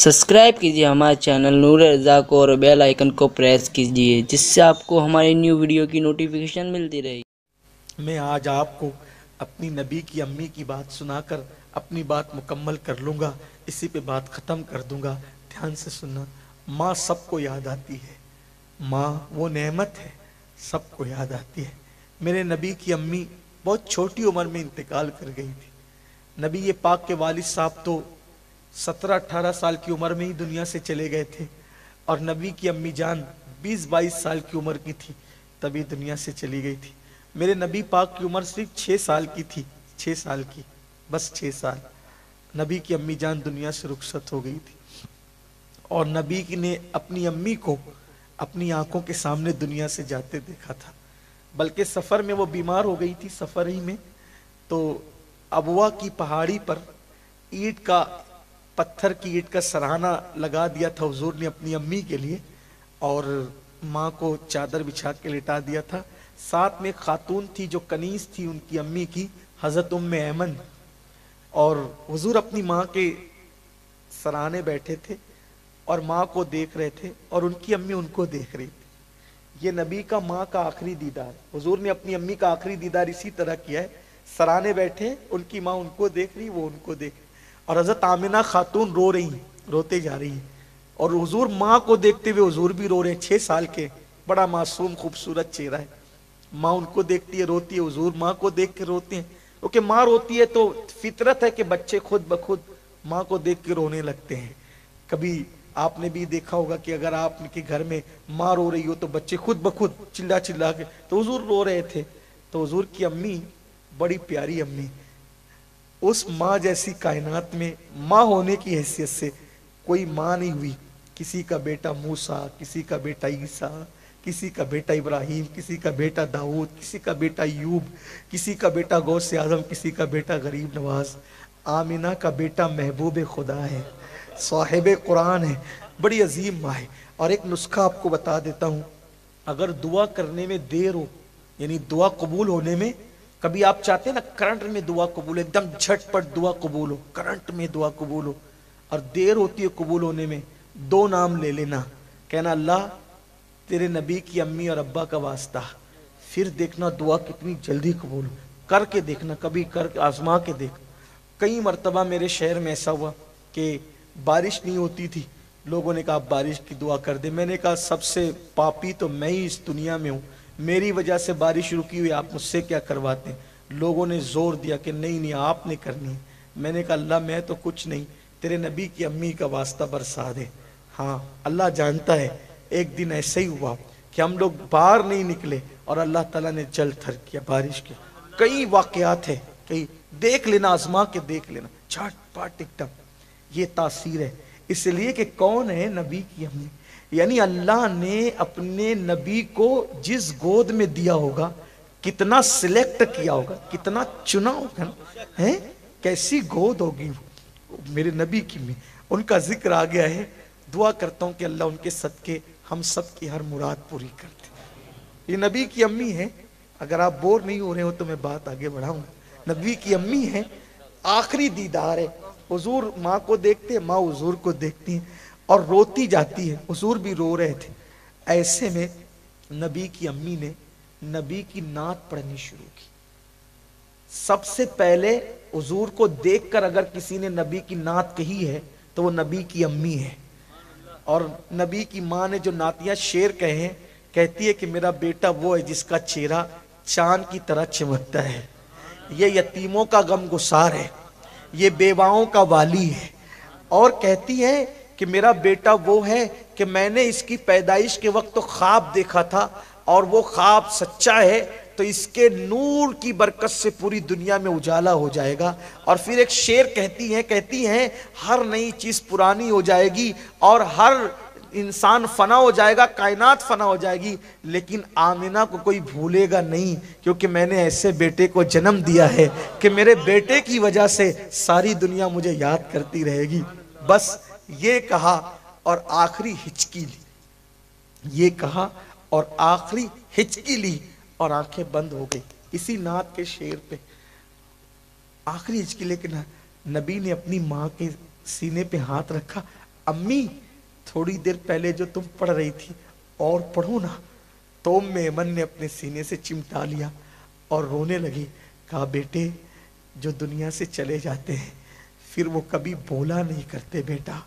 Subscribe कीजिए हमारे channel नूर रज़ा को और बेल आइकन को प्रेस कीजिए जिससे आपको हमारी न्यू वीडियो की नोटिफिकेशन मिलती रहे। मैं आज आपको अपनी नबी की अम्मी की बात सुनाकर अपनी बात मुकम्मल कर लूँगा, इसी पे बात ख़त्म कर दूँगा। ध्यान से सुनना। माँ सबको याद आती है, माँ वो नेमत है, सबको याद आती है। मेरे नबी की अम्मी बहुत छोटी उम्र में इंतकाल कर गई थी। नबी ये पाक के वालिद साहब तो 17-18 साल की उम्र में ही दुनिया से चले गए थे और नबी की अम्मी जान 20-22 साल की उम्र की थी तभी दुनिया से चली गई थी। मेरे नबी पाक की उम्र सिर्फ 6 साल की थी, 6 साल की, बस 6 साल। नबी की अम्मी जान दुनिया से रुखसत हो गई थी और नबी ने अपनी अम्मी को अपनी आंखों के सामने दुनिया से जाते देखा था। बल्कि सफ़र में वो बीमार हो गई थी, सफ़र ही में तो अबवा की पहाड़ी पर ईंट का, पत्थर की ईंट का सराहना लगा दिया था हुजूर ने अपनी अम्मी के लिए और माँ को चादर बिछा के लिटा दिया था। साथ में खातून थी जो कनीज थी उनकी अम्मी की, हज़रत उम्मे ऐमन, और हुजूर अपनी माँ के सराहने बैठे थे और माँ को देख रहे थे और उनकी अम्मी उनको देख रही थी। ये नबी का माँ का आखिरी दीदार, हुजूर ने अपनी अम्मी का आखिरी दीदार इसी तरह किया है। सराहने बैठे, उनकी माँ उनको देख रही, वो उनको देख रही और हज़रत आमिना खातून रो रही, रोते जा रही और हुजूर माँ को देखते हुए हुजूर भी रो रहे हैं। 6 साल के, बड़ा मासूम खूबसूरत चेहरा है। माँ उनको देखती है, रोती है, हुजूर माँ को देख के रोते हैं क्योंकि माँ रोती है तो फितरत है कि बच्चे खुद ब खुद माँ को देख के रोने लगते हैं। कभी आपने भी देखा होगा कि अगर आपके घर में माँ रो रही हो तो बच्चे खुद ब खुद चिल्ला चिल्ला के, तो हुजूर रो रहे थे। तो हुजूर की अम्मी बड़ी प्यारी अम्मी, उस माँ जैसी कायनात में माँ होने की हैसियत से कोई माँ नहीं हुई। किसी का बेटा मूसा, किसी का बेटा ईसा, किसी का बेटा इब्राहिम, किसी का बेटा दाऊद, किसी का बेटा यूब, किसी का बेटा गौसे आजम, किसी का बेटा गरीब नवाज। आमिना का बेटा महबूब खुदा है, साहिब कुरान है, बड़ी अजीम माँ है। और एक नुस्खा आपको बता देता हूँ, अगर दुआ करने में देर हो, यानी दुआ कबूल होने में, कभी आप चाहते हैं ना करंट में दुआ कबूल, एकदम झटपट दुआ कबूल हो, करंट में दुआ कबूल हो, और देर होती है कबूल होने में, 2 नाम ले लेना, कहना अल्लाह तेरे नबी की अम्मी और अब्बा का वास्ता, फिर देखना दुआ कितनी जल्दी कबूल हो। करके देखना, कभी कर आजमा के देख। कई मर्तबा मेरे शहर में ऐसा हुआ कि बारिश नहीं होती थी, लोगों ने कहा बारिश की दुआ कर दे। मैंने कहा सबसे पापी तो मैं ही इस दुनिया में हूँ, मेरी वजह से बारिश रुकी हुई, आप मुझसे क्या करवाते हैं। लोगों ने जोर दिया कि नहीं नहीं आपने करनी है। मैंने कहा अल्लाह मैं तो कुछ नहीं, तेरे नबी की अम्मी का वास्ता बरसा दे। हाँ अल्लाह जानता है, एक दिन ऐसे ही हुआ कि हम लोग बाहर नहीं निकले और अल्लाह ताला ने जल थर किया बारिश के। कई वाकयात है, कई देख लेना, आजमा के देख लेना, झटपट एकदम। ये तासीर है, इसलिए कि कौन है नबी की अम्मी, यानी अल्लाह ने अपने नबी को जिस गोद में दिया होगा, कितना सिलेक्ट किया होगा, कितना चुना होगा, है कैसी गोद होगी वो मेरे नबी की में। उनका जिक्र आ गया है। दुआ करता हूं कि अल्लाह उनके सदके हम सब की हर मुराद पूरी कर दे। ये नबी की अम्मी है, अगर आप बोर नहीं हो रहे हो तो मैं बात आगे बढ़ाऊंगा। नबी की अम्मी है, आखिरी दीदार है। हुजूर माँ को देखते हैं, माँ हुजूर को देखती है और रोती जाती है, हुजूर भी रो रहे थे। ऐसे में नबी की अम्मी ने नबी की नात पढ़नी शुरू की। सबसे पहले हुजूर को देखकर अगर किसी ने नबी की नात कही है तो वो नबी की अम्मी है। और नबी की माँ ने जो नातियां शेर कहे हैं, कहती है कि मेरा बेटा वो है जिसका चेहरा चांद की तरह चमकता है, ये यतीमों का गम गुसार है, ये बेवाओं का वाली है। और कहती है कि मेरा बेटा वो है कि मैंने इसकी पैदाइश के वक्त तो ख्वाब देखा था और वो ख्वाब सच्चा है, तो इसके नूर की बरकत से पूरी दुनिया में उजाला हो जाएगा। और फिर एक शेर कहती हैं हर नई चीज पुरानी हो जाएगी और हर इंसान फना हो जाएगा, कायनात फना हो जाएगी, लेकिन आमिना को कोई भूलेगा नहीं, क्योंकि मैंने ऐसे बेटे को जन्म दिया है कि मेरे बेटे की वजह से सारी दुनिया मुझे याद करती रहेगी। बस ये कहा और आखिरी हिचकी ली, ये कहा और आखिरी हिचकी ली और आंखें बंद हो गई इसी नात के शेर पे, आखिरी हिचकी। लेकिन नबी ने अपनी माँ के सीने पे हाथ रखा, अम्मी थोड़ी देर पहले जो तुम पढ़ रही थी और पढ़ो ना। तो उम्मे ऐमन ने अपने सीने से चिमटा लिया और रोने लगी। कहा बेटे जो दुनिया से चले जाते हैं फिर वो कभी बोला नहीं करते बेटा,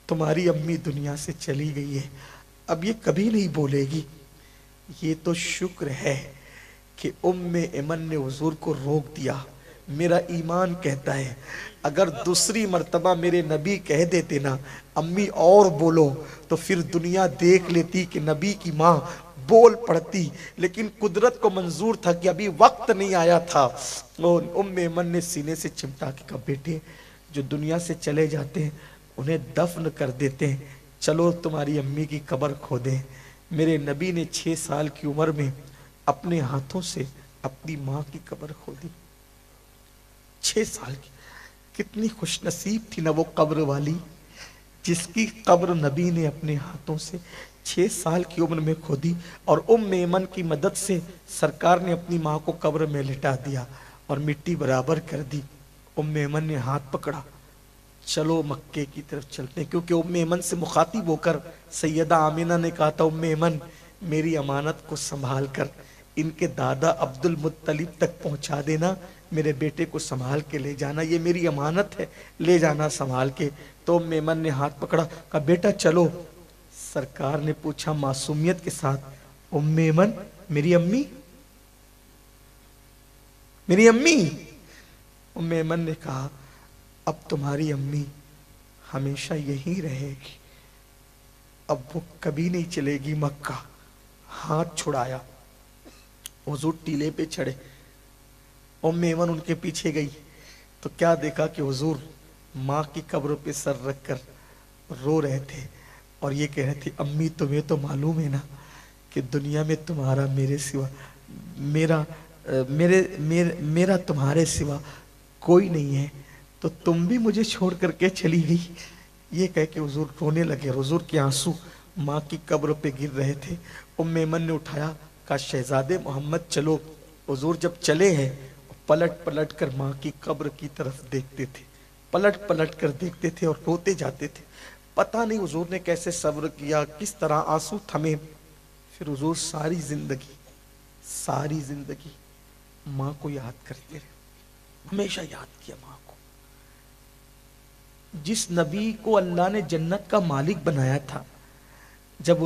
तुम्हारी अम्मी दुनिया से चली गई है, अब ये कभी नहीं बोलेगी। ये तो शुक्र है कि उम्मे ऐमन ने हुजूर को रोक दिया। मेरा ईमान कहता है अगर दूसरी मर्तबा मेरे नबी कह देते ना अम्मी और बोलो, तो फिर दुनिया देख लेती कि नबी की माँ बोल पड़ती, लेकिन कुदरत को मंजूर था कि अभी वक्त नहीं आया था। और उम्मे ऐमन ने सीने से चिमटा के कहा बेटे जो दुनिया से चले जाते हैं उन्हें दफन कर देते हैं, चलो तुम्हारी अम्मी की कब्र खोदें। मेरे नबी ने 6 साल की उम्र में अपने हाथों से अपनी माँ की कब्र खोदी। 6 साल की, कितनी खुशनसीब थी ना वो कब्र वाली जिसकी कब्र नबी ने अपने हाथों से 6 साल की उम्र में खोदी। और उम्मे ऐमन की मदद से सरकार ने अपनी माँ को कब्र में लिटा दिया और मिट्टी बराबर कर दी। उम्मे ऐमन ने हाथ पकड़ा, चलो मक्के की तरफ चलते हैं, क्योंकि उम्मे ऐमन से मुखातिब होकर सैयदा आमिना ने कहा था उम्मे ऐमन मेरी अमानत को संभाल कर इनके दादा अब्दुल मुत्तलिब तक पहुंचा देना, मेरे बेटे को संभाल के ले जाना, ये मेरी अमानत है, ले जाना संभाल के। तो उम्मे ऐमन ने हाथ पकड़ा, कहा बेटा चलो। सरकार ने पूछा मासूमियत के साथ उम्मे ऐमन मेरी अम्मी, मेरी अम्मी। उम्मे ऐमन ने कहा अब तुम्हारी अम्मी हमेशा यहीं रहेगी, अब वो कभी नहीं चलेगी मक्का। हाथ छुड़ाया, हुजूर टीले पे चढ़े, उम्मे ऐमन उनके पीछे गई तो क्या देखा कि हुजूर माँ की कब्र पे सर रखकर रो रहे थे और ये कह रहे थे अम्मी तुम्हें तो मालूम है ना कि दुनिया में तुम्हारा मेरे सिवा मेरा तुम्हारे सिवा कोई नहीं है, तो तुम भी मुझे छोड़ करके चली गई। ये कह के हुजूर रोने लगे। हुजूर के आंसू माँ की कब्र पे गिर रहे थे। उम्मे ऐमन ने उठाया, कहा शहजादे मोहम्मद चलो। हुजूर जब चले हैं पलट पलट कर माँ की कब्र की तरफ देखते थे, पलट पलट कर देखते थे और रोते जाते थे। पता नहीं हुजूर ने कैसे सब्र किया, किस तरह आंसू थमे। फिर हुजूर सारी जिंदगी माँ को याद करते रहे, हमेशा याद किया माँ को। जिस नबी को अल्लाह ने जन्नत का मालिक बनाया था, जब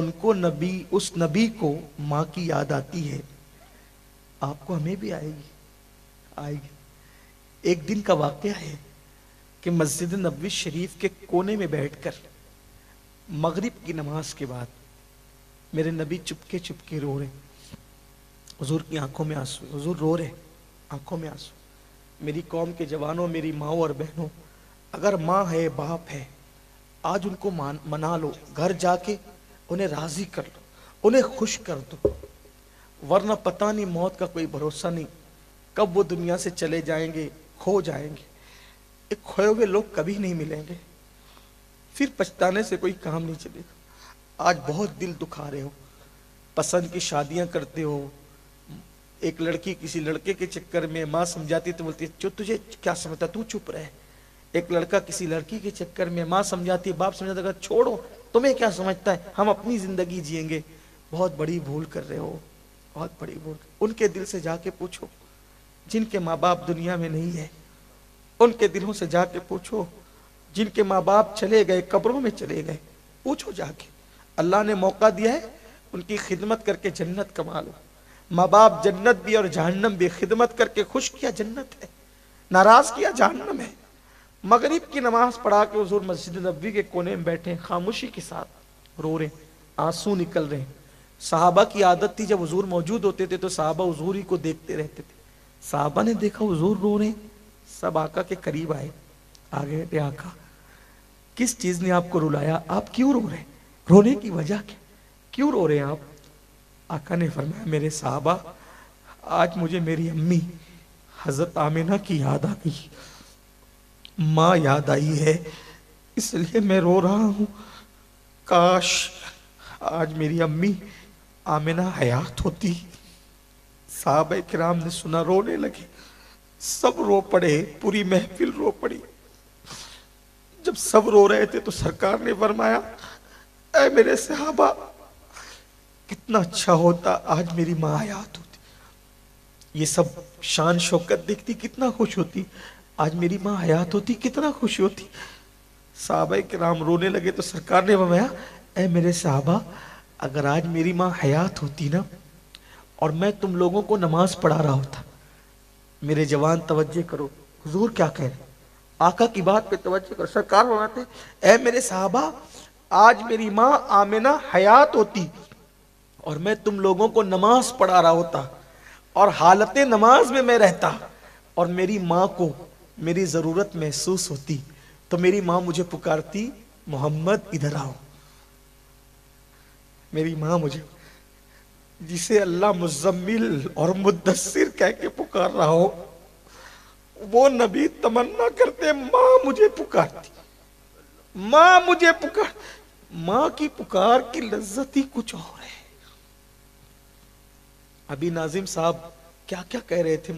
उस नबी को माँ की याद आती है, आपको हमें भी आएगी। एक दिन का वाकया है कि मस्जिद नबवी शरीफ के कोने में बैठकर मगरिब की नमाज के बाद मेरे नबी चुपके चुपके रो रहे। हुजूर की आंखों में आंसू, हुजूर रो रहे, आंखों में आंसू। मेरी कौम के जवानों, मेरी माओ और बहनों, अगर माँ है बाप है आज उनको मना लो, घर जाके उन्हें राजी कर लो, उन्हें खुश कर दो, वरना पता नहीं मौत का कोई भरोसा नहीं, कब वो दुनिया से चले जाएंगे, खो जाएंगे। एक खोए हुए लोग कभी नहीं मिलेंगे, फिर पछताने से कोई काम नहीं चलेगा। आज बहुत दिल दुखा रहे हो, पसंद की शादियां करते हो, एक लड़की किसी लड़के के चक्कर में माँ समझाती तो बोलती है तुझे क्या समझता, तू चुप रहे। एक लड़का किसी लड़की के चक्कर में माँ समझाती, बाप समझाता, छोड़ो तुम्हें क्या समझता है, हम अपनी जिंदगी जिएंगे। बहुत बड़ी भूल कर रहे हो, बहुत बड़ी भूल। उनके दिल से जाके पूछो जिनके माँ बाप दुनिया में नहीं है, उनके दिलों से जाके पूछो जिनके माँ बाप चले गए, कब्रों में चले गए, पूछो जाके। अल्लाह ने मौका दिया है, उनकी खिदमत करके जन्नत कमा लो। माँ बाप जन्नत भी और जहन्नम भी, खिदमत करके खुश किया जन्नत है, नाराज किया जहन्नम है। मगरिब की नमाज पढ़ा के हुजूर मस्जिद नबवी के कोने में बैठे, खामोशी के साथ रो रहे, आंसू निकल रहे। सहाबा की आदत थी जब हुजूर मौजूद होते थे तो सहाबा हुजूर ही को देखते रहते थे। सहाबा ने देखा हुजूर रो रहे, सब आका के करीब आए, आ गए, आका किस चीज ने आपको रुलाया, आप क्यों रो रहे, रोने की वजह क्या, क्यों रो रहे हैं आप। आका ने फरमाया मेरे सहाबा आज मुझे मेरी अम्मी हजरत आमिना की याद आ गई, माँ याद आई है, इसलिए मैं रो रहा हूं। काश आज मेरी अम्मी आमिना हयात होती। साहबे किराम ने सुना, रोने लगे, सब रो पड़े, पूरी महफिल रो पड़ी। जब सब रो रहे थे तो सरकार ने फरमाया, ऐ मेरे सहाबा, कितना अच्छा होता आज मेरी माँ हयात होती, ये सब शान शौकत देखती कितना खुश होती, आज मेरी माँ हयात होती कितना खुश होती। सहाबाए किराम रोने लगे तो सरकार ने फरमाया, ऐ मेरे सहाबा, अगर आज मेरी माँ हयात होती ना और मैं तुम लोगों को नमाज पढ़ा रहा होता। मेरे जवान तवज्जो करो, हुजूर क्या कह रहे, आका की बात पे तवज्जो करो। सरकार फरमाते, ऐ मेरे सहाबा, आज मेरी माँ आमिना हयात होती और मैं तुम लोगों को नमाज पढ़ा रहा होता और हालत नमाज में मैं रहता और मेरी माँ को मेरी जरूरत महसूस होती तो मेरी माँ मुझे पुकारती, मोहम्मद इधर आओ। मेरी माँ मुझे, जिसे अल्लाह मुज़म्मिल और मुद्दस्सिर कह के पुकार रहा हो, वो नबी तमन्ना करते माँ मुझे पुकारती, माँ मुझे पुकार। माँ की पुकार की लज्जत ही कुछ और है। अभी नाजिम साहब क्या क्या कह रहे थे,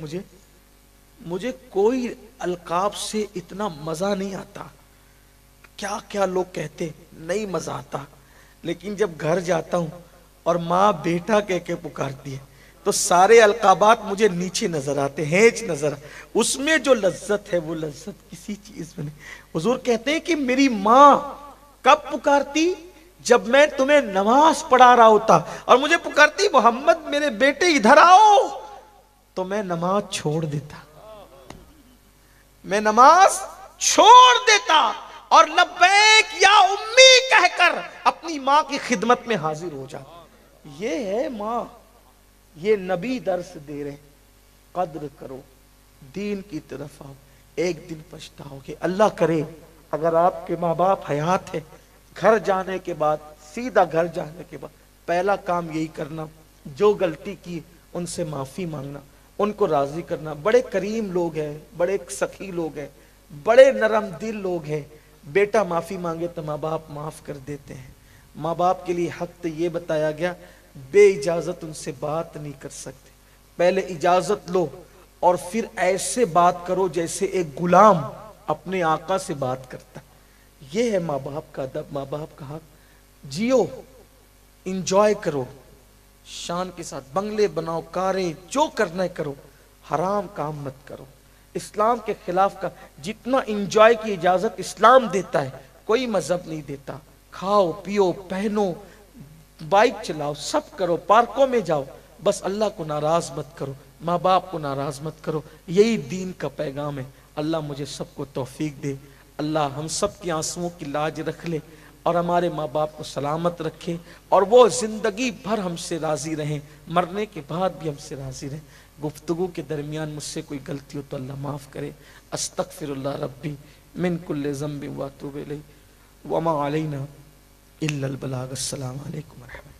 मुझे कोई अलकाब से इतना मजा नहीं आता, क्या क्या लोग कहते, नहीं मजा आता, लेकिन जब घर जाता हूं और माँ बेटा कह के पुकारती है तो सारे अलकाबात मुझे नीचे नजर आते, हेज नजर, उसमें जो लज्जत है वो लज्जत किसी चीज में नहीं। हुजूर कहते हैं कि मेरी माँ कब पुकारती, जब मैं तुम्हें नमाज पढ़ा रहा होता और मुझे पुकारती, मोहम्मद मेरे बेटे इधर आओ, तो मैं नमाज छोड़ देता, मैं नमाज छोड़ देता और लब्बैक या उम्मी कहकर अपनी माँ की खिदमत में हाजिर हो जा। ये है माँ, ये नबी दर्स दे रहे, कद्र करो, दीन की तरफ आओ, एक दिन पछताओगे। अल्लाह करे अगर आपके माँ बाप हयात है, घर जाने के बाद, सीधा घर जाने के बाद पहला काम यही करना, जो गलती की उनसे माफी मांगना, उनको राजी करना। बड़े करीम लोग हैं, बड़े सखी लोग हैं, बड़े नरम दिल लोग हैं। बेटा माफी मांगे तो माँ बाप माफ कर देते हैं। माँ बाप के लिए हक तो ये बताया गया, बे इजाजत उनसे बात नहीं कर सकते, पहले इजाजत लो और फिर ऐसे बात करो जैसे एक गुलाम अपने आका से बात करता। ये है माँ बाप का अदब, माँ बाप का हक। जियो, इंजॉय करो, शान के साथ बंगले बनाओ, कारें, जो करना है करो, हराम काम मत करो। इस्लाम के खिलाफ का जितना इंजॉय की इजाजत इस्लाम देता है कोई मजहब नहीं देता। खाओ पियो पहनो, बाइक चलाओ, सब करो, पार्कों में जाओ, बस अल्लाह को नाराज मत करो, माँ बाप को नाराज मत करो। यही दीन का पैगाम है। अल्लाह मुझे सबको तौफीक दे, अल्लाह हम सब की आंसुओं की लाज रख ले और हमारे माँ बाप को सलामत रखे और वो जिंदगी भर हमसे राजी रहें, मरने के बाद भी हमसे राजी रहें। गुफ्तगू के दरमियान मुझसे कोई गलती हो तो अल्लाह माफ़ करे। अस्तगफिरुल्लाह रब्बी मिन कुल्लि ज़ंबिन व अतूबु इलैहि व मा अलैना इल्लल बलाग। अस्सलामु अलैकुम व रहमतुल्लाह।